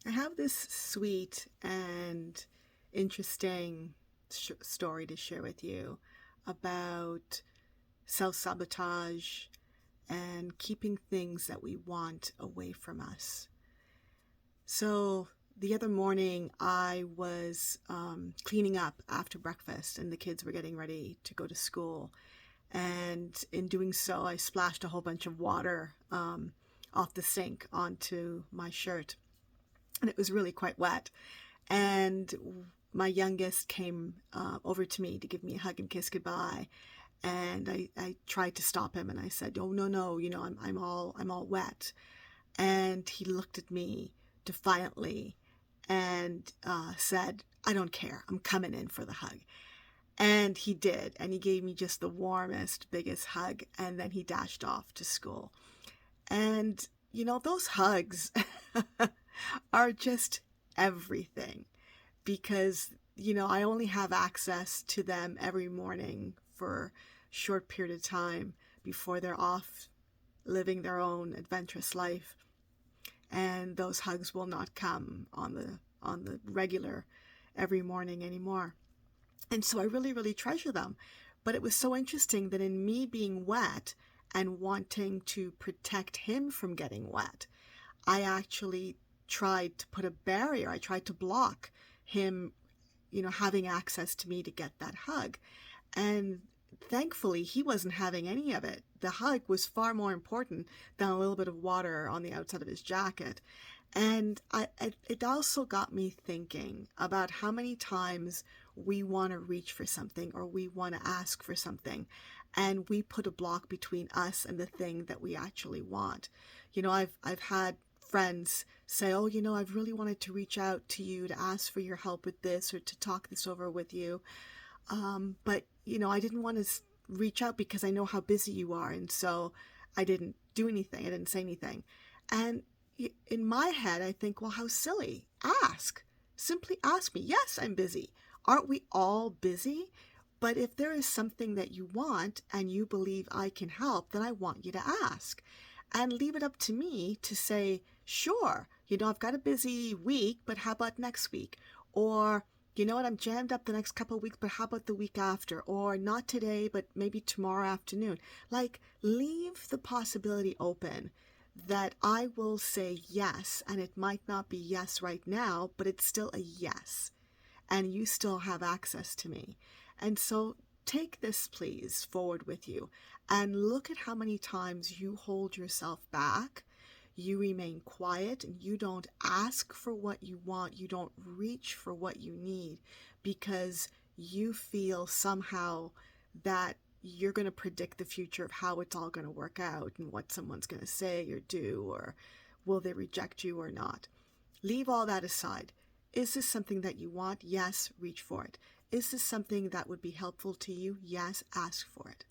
I have this sweet and interesting story to share with you about self sabotage and keeping things that we want away from us. So, the other morning, I was cleaning up after breakfast, and the kids were getting ready to go to school. And in doing so, I splashed a whole bunch of water off the sink onto my shirt, and it was really quite wet. And my youngest came over to me to give me a hug and kiss goodbye. And I tried to stop him, and I said, "Oh, no, no, I'm all wet." And he looked at me defiantly and said, "I don't care. I'm coming in for the hug." And he did. And he gave me just the warmest, biggest hug. And then he dashed off to school. And, those hugs are just everything because, I only have access to them every morning for a short period of time before they're off living their own adventurous life. And those hugs will not come on the regular every morning anymore. And so I really, really treasure them. But it was so interesting that in me being wet and wanting to protect him from getting wet, I actually tried to put a barrier. I tried to block him, having access to me to get that hug. And thankfully, he wasn't having any of it. The hug was far more important than a little bit of water on the outside of his jacket. And it also got me thinking about how many times we want to reach for something or we want to ask for something, and we put a block between us and the thing that we actually want. I've had friends say, "Oh, I've really wanted to reach out to you to ask for your help with this or to talk this over with you. But, I didn't want to reach out because I know how busy you are. And so I didn't do anything. I didn't say anything." And in my head, I think, well, how silly. Ask. Simply ask me. Yes, I'm busy. Aren't we all busy? But if there is something that you want and you believe I can help, then I want you to ask. And leave it up to me to say, sure, I've got a busy week, but how about next week? Or, you know what, I'm jammed up the next couple of weeks, but how about the week after? Or not today, but maybe tomorrow afternoon. Like, leave the possibility open that I will say yes, and it might not be yes right now, but it's still a yes, and you still have access to me. And so take this, please, forward with you and look at how many times you hold yourself back. You remain quiet and you don't ask for what you want. You don't reach for what you need because you feel somehow that you're going to predict the future of how it's all going to work out and what someone's going to say or do, or will they reject you or not. Leave all that aside. Is this something that you want? Yes, reach for it. Is this something that would be helpful to you? Yes, ask for it.